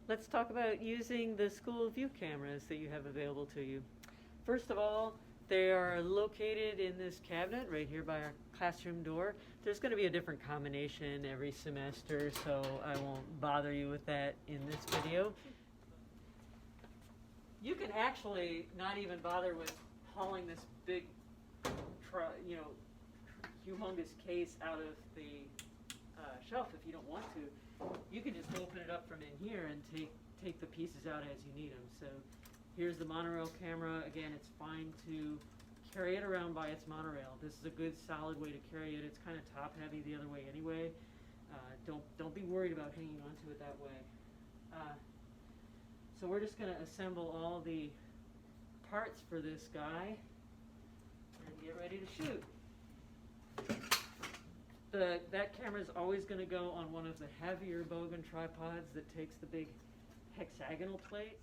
Let's talk about using the school view cameras that you have available to you. First of all, they are located in this cabinet right here by our classroom door. There's going to be a different combination every semester, so I won't bother you with that in this video. You can actually not even bother with hauling this big, humongous case out of the shelf if you don't want to. You can just open it up from in here and take the pieces out as you need them. So here's the monorail camera. Again, it's fine to carry it around by its monorail. This is a good solid way to carry it. It's kind of top heavy the other way anyway. Don't be worried about hanging onto it that way. So we're just going to assemble all the parts for this guy and get ready to shoot. That camera is always going to go on one of the heavier Bogan tripods that takes the big hexagonal plate.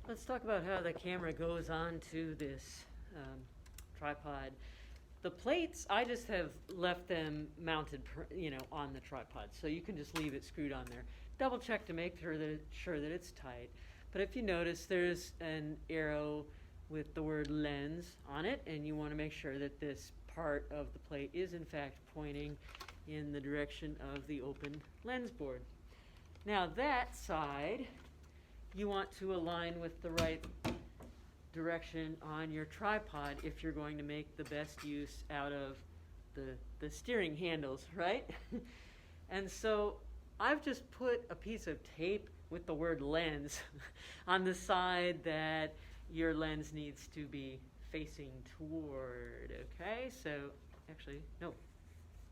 Let's talk about how the camera goes onto this tripod. The plates, I just have left them mounted, on the tripod, so you can just leave it screwed on there. Double check to make sure that it's tight. But if you notice, there's an arrow with the word lens on it, and you want to make sure that this part of the plate is in fact pointing in the direction of the open lens board. Now that side, you want to align with the right direction on your tripod if you're going to make the best use out of the steering handles, right? And so I've just put a piece of tape with the word lens on the side that your lens needs to be facing toward. Okay, so actually, no,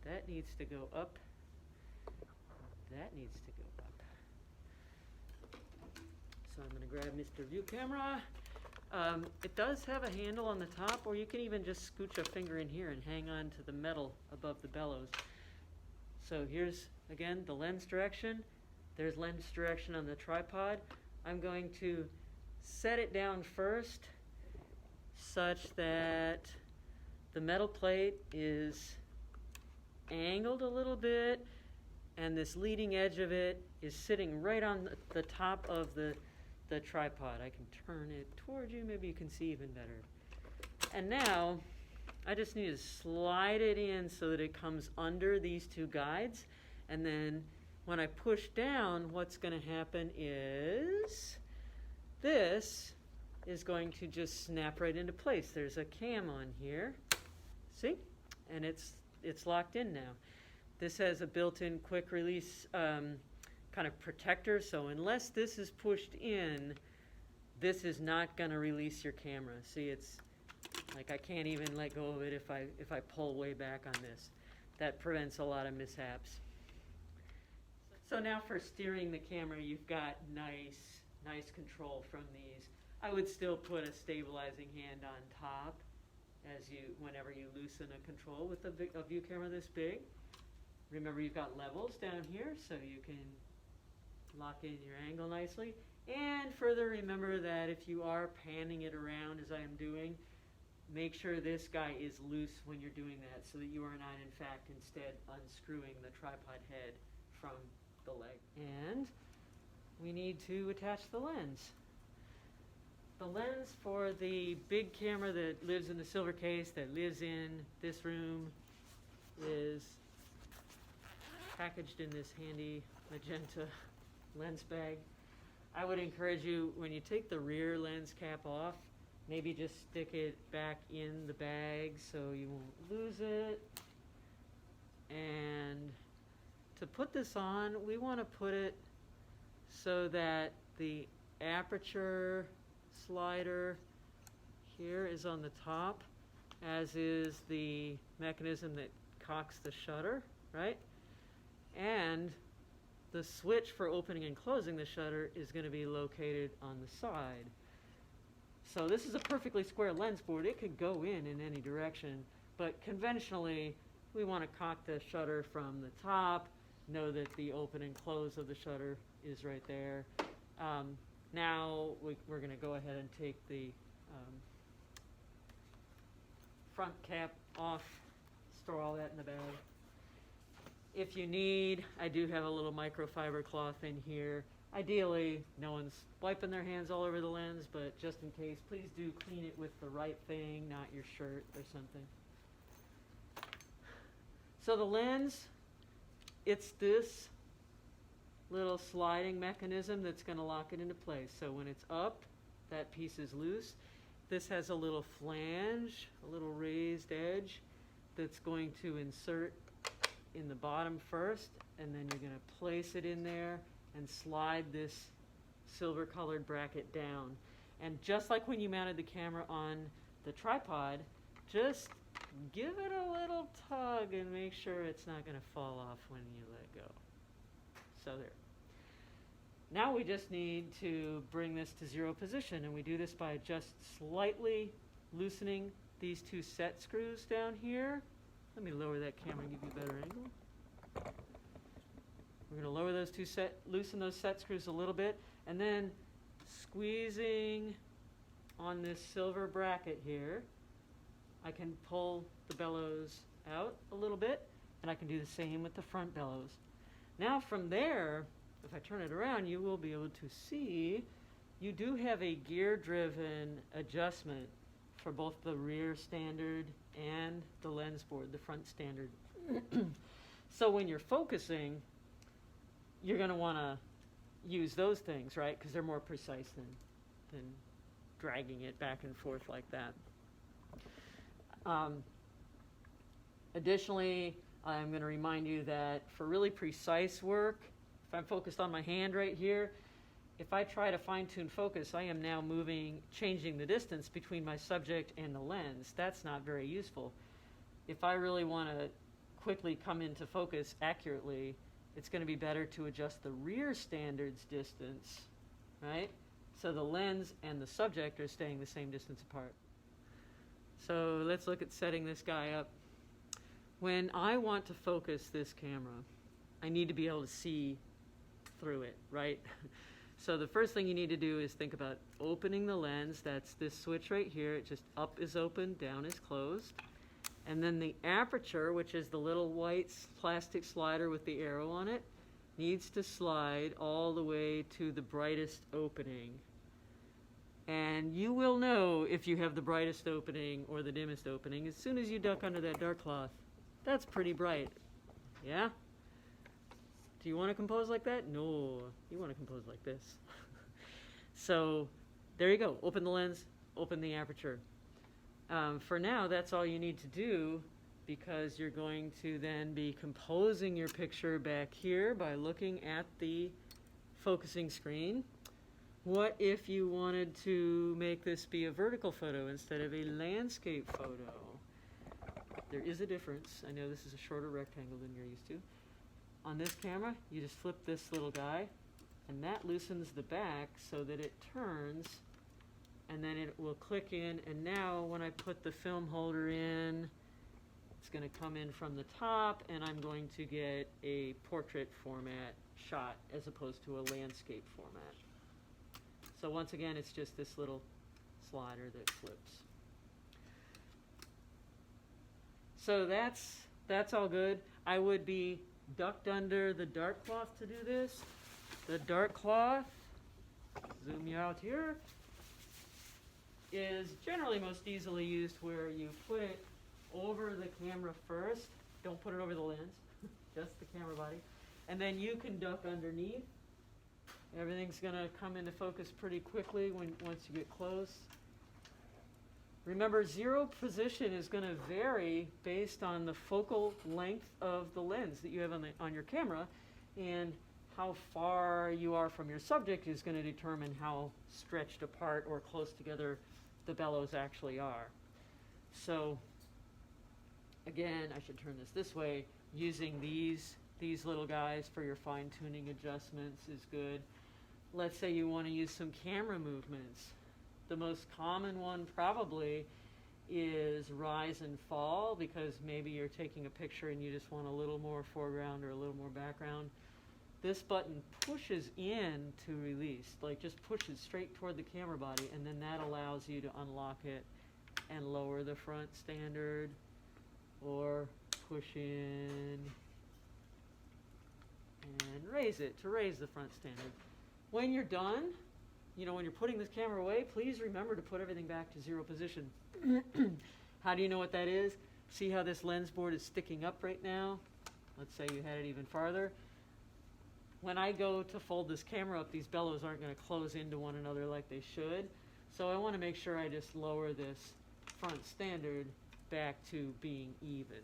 that needs to go up. That needs to go up. So I'm going to grab Mr. View Camera. It does have a handle on the top, or you can even just scooch a finger in here and hang on to the metal above the bellows. So here's, again, the lens direction. There's lens direction on the tripod. I'm going to set it down first such that the metal plate is angled a little bit and this leading edge of it is sitting right on the top of the tripod. I can turn it toward you, maybe you can see even better. And now I just need to slide it in so that it comes under these two guides, and then when I push down, what's going to happen is this is going to just snap right into place. There's a cam on here, see? And it's locked in now. This has a built-in quick release kind of protector, so unless this is pushed in, this is not going to release your camera. See, it's like I can't even let go of it if I pull way back on this. That prevents a lot of mishaps. So now for steering the camera, you've got nice control from these. I would still put a stabilizing hand on top whenever you loosen a control with a view camera this big. Remember, you've got levels down here, so you can lock in your angle nicely. And further, remember that if you are panning it around as I am doing, make sure this guy is loose when you're doing that so that you are not, in fact, instead unscrewing the tripod head from the leg. And we need to attach the lens. The lens for the big camera that lives in the silver case, that lives in this room, is packaged in this handy magenta lens bag. I would encourage you, when you take the rear lens cap off, maybe just stick it back in the bag so you won't lose it. And to put this on, we want to put it so that the aperture slider here is on the top, as is the mechanism that cocks the shutter, right? And the switch for opening and closing the shutter is going to be located on the side. So this is a perfectly square lens board. It could go in any direction, but conventionally we want to cock the shutter from the top, know that the open and close of the shutter is right there. Now we're going to go ahead and take the front cap off, store all that in the bag. If you need, I do have a little microfiber cloth in here. Ideally, no one's wiping their hands all over the lens, but just in case, please do clean it with the right thing, not your shirt or something. So the lens, it's this little sliding mechanism that's going to lock it into place. So when it's up, that piece is loose. This has a little flange, a little raised edge that's going to insert in the bottom first, and then you're going to place it in there and slide this silver colored bracket down. And just like when you mounted the camera on the tripod, just give it a little tug and make sure it's not going to fall off when you let go. So there. Now we just need to bring this to zero position, and we do this by just slightly loosening these two set screws down here. Let me lower that camera and give you a better angle. We're going to lower those loosen those set screws a little bit, and then squeezing on this silver bracket here, I can pull the bellows out a little bit, and I can do the same with the front bellows. Now from there, if I turn it around, you will be able to see you do have a gear-driven adjustment for both the rear standard and the lens board, the front standard. So when you're focusing, you're going to want to use those things, right? Because they're more precise than dragging it back and forth like that. Additionally, I'm going to remind you that for really precise work, if I'm focused on my hand right here, if I try to fine-tune focus, I am now changing the distance between my subject and the lens. That's not very useful. If I really want to quickly come into focus accurately, it's going to be better to adjust the rear standard's distance, right? So the lens and the subject are staying the same distance apart. So let's look at setting this guy up. When I want to focus this camera, I need to be able to see through it, right? So the first thing you need to do is think about opening the lens. That's this switch right here. It just up is open, down is closed. And then the aperture, which is the little white plastic slider with the arrow on it, needs to slide all the way to the brightest opening. And you will know if you have the brightest opening or the dimmest opening as soon as you duck under that dark cloth. That's pretty bright. Yeah? Do you want to compose like that? No, you want to compose like this. So there you go. Open the lens, open the aperture. For now, that's all you need to do, because you're going to then be composing your picture back here by looking at the focusing screen. What if you wanted to make this be a vertical photo instead of a landscape photo? There is a difference. I know this is a shorter rectangle than you're used to. On this camera, you just flip this little guy, and that loosens the back so that it turns, and then it will click in. And now when I put the film holder in, it's going to come in from the top, and I'm going to get a portrait format shot as opposed to a landscape format. So once again, it's just this little slider that flips. So that's all good. I would be ducked under the dark cloth to do this. The dark cloth, zoom you out here, is generally most easily used where you put it over the camera first. Don't put it over the lens, just the camera body. And then you can duck underneath. Everything's going to come into focus pretty quickly once you get close. Remember, zero position is going to vary based on the focal length of the lens that you have on your camera, and how far you are from your subject is going to determine how stretched apart or close together the bellows actually are. So again, I should turn this way. Using these little guys for your fine-tuning adjustments is good. Let's say you want to use some camera movements. The most common one probably is rise and fall, because maybe you're taking a picture and you just want a little more foreground or a little more background. This button pushes in to release, like just pushes straight toward the camera body, and then that allows you to unlock it and lower the front standard, or push in and raise it to raise the front standard. When you're done, when you're putting this camera away, please remember to put everything back to 0 position. How do you know what that is? See how this lens board is sticking up right now? Let's say you had it even farther. When I go to fold this camera up, these bellows aren't going to close into one another like they should. So I want to make sure I just lower this front standard back to being even.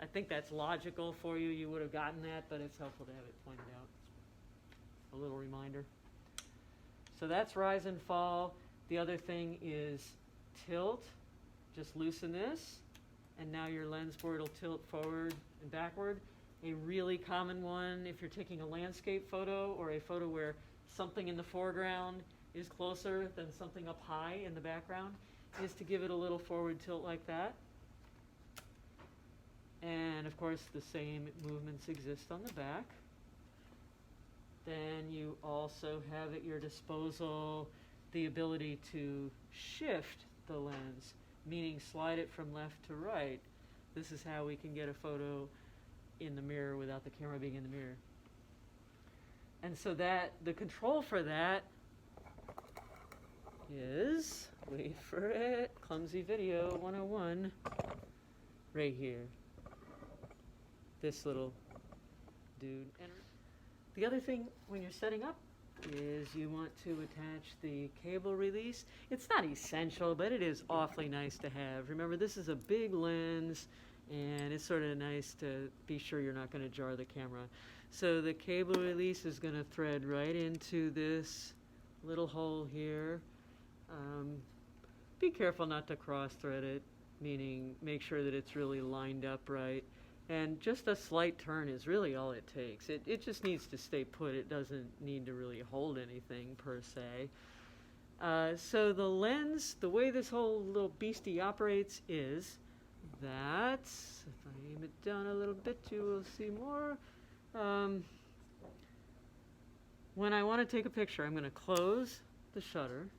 I think that's logical for you. You would have gotten that, but it's helpful to have it pointed out. A little reminder. So that's rise and fall. The other thing is tilt. Just loosen this, and now your lens board will tilt forward and backward. A really common one, if you're taking a landscape photo or a photo where something in the foreground is closer than something up high in the background, is to give it a little forward tilt like that. And of course, the same movements exist on the back. Then you also have at your disposal the ability to shift the lens, meaning slide it from left to right. This is how we can get a photo in the mirror without the camera being in the mirror. And so the control for that is, wait for it, Clumsy Video 101, right here. This little dude. And the other thing when you're setting up is you want to attach the cable release. It's not essential, but it is awfully nice to have. Remember, this is a big lens, and it's sort of nice to be sure you're not going to jar the camera. So the cable release is going to thread right into this little hole here. Be careful not to cross thread it, meaning make sure that it's really lined up right. And just a slight turn is really all it takes. It just needs to stay put. It doesn't need to really hold anything per se. So the lens, the way this whole little beastie operates is that, if I aim it down a little bit, you will see more. When I want to take a picture, I'm going to close the shutter.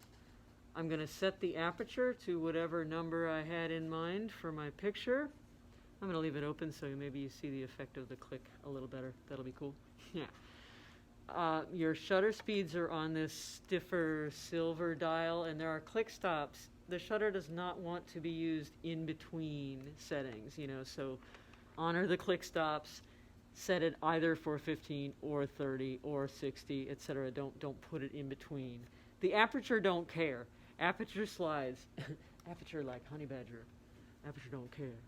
I'm going to set the aperture to whatever number I had in mind for my picture. I'm going to leave it open so maybe you see the effect of the click a little better. That'll be cool. Yeah. Your shutter speeds are on this stiffer silver dial, and there are click stops. The shutter does not want to be used in between settings, so honor the click stops. Set it either for 15 or 30 or 60, etc. Don't put it in between. The aperture don't care. Aperture slides. Aperture like honey badger. Aperture don't care.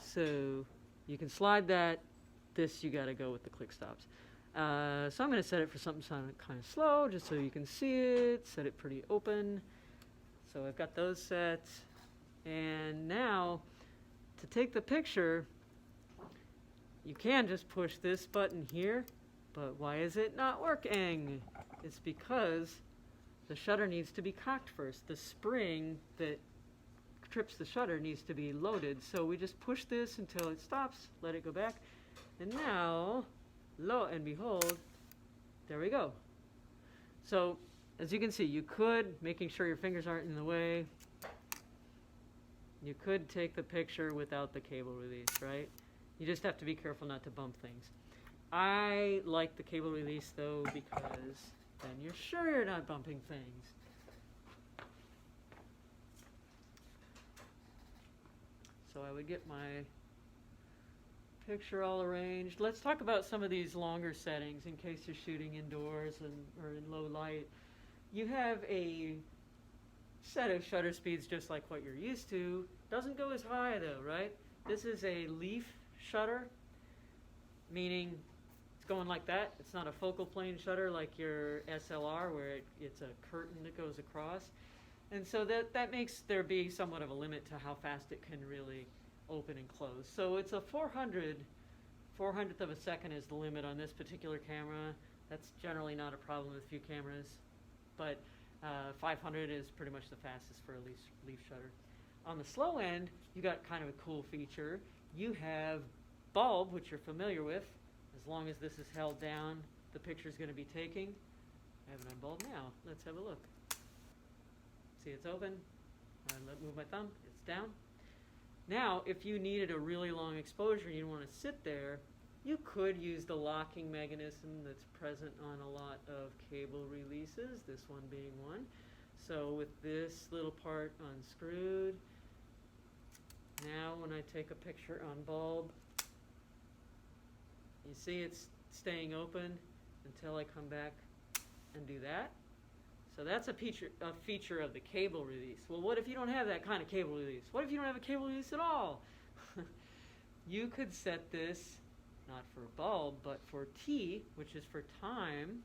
So you can slide that. This you got to go with the click stops. So I'm going to set it for something kind of slow, just so you can see it. Set it pretty open. So I've got those set. And now, to take the picture, you can just push this button here. But why is it not working? It's because the shutter needs to be cocked first. The spring that trips the shutter needs to be loaded. So we just push this until it stops, let it go back, and now, lo and behold, there we go. So as you can see, you could, making sure your fingers aren't in the way, you could take the picture without the cable release, right? You just have to be careful not to bump things. I like the cable release though, because then you're sure you're not bumping things. So I would get my picture all arranged. Let's talk about some of these longer settings in case you're shooting indoors or in low light. You have a set of shutter speeds just like what you're used to. Doesn't go as high though, right? This is a leaf shutter, meaning it's going like that. It's not a focal plane shutter like your SLR where it's a curtain that goes across. And so that makes there be somewhat of a limit to how fast it can really open and close. So it's a 400th of a second is the limit on this particular camera. That's generally not a problem with few cameras, but 500 is pretty much the fastest for a leaf shutter. On the slow end, you got kind of a cool feature. You have bulb, which you're familiar with. As long as this is held down, the picture is going to be taking. I have it on bulb now. Let's have a look. See, it's open. Move my thumb. It's down. Now, if you needed a really long exposure and you don't want to sit there, You could use the locking mechanism that's present on a lot of cable releases, this one being one. So with this little part unscrewed, now when I take a picture on bulb, you see it's staying open until I come back and do that. So that's a feature of the cable release. Well, what if you don't have that kind of cable release? What if you don't have a cable release at all? You could set this not for bulb, but for T, which is for time.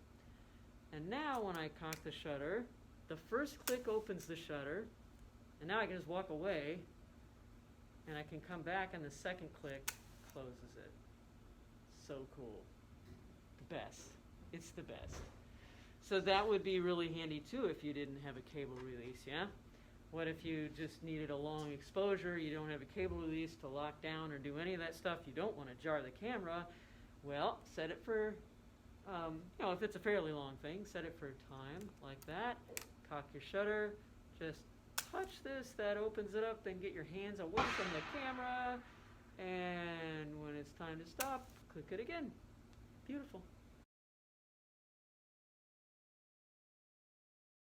And now when I cock the shutter, the first click opens the shutter, and now I can just walk away, and I can come back, and the second click closes it. So cool. The best. It's the best. So that would be really handy too if you didn't have a cable release, yeah? What if you just needed a long exposure, you don't have a cable release to lock down or do any of that stuff, you don't want to jar the camera? Well, set it for, if it's a fairly long thing, set it for time like that. Cock your shutter, just touch this, that opens it up, then get your hands away from the camera, and when it's time to stop, click it again.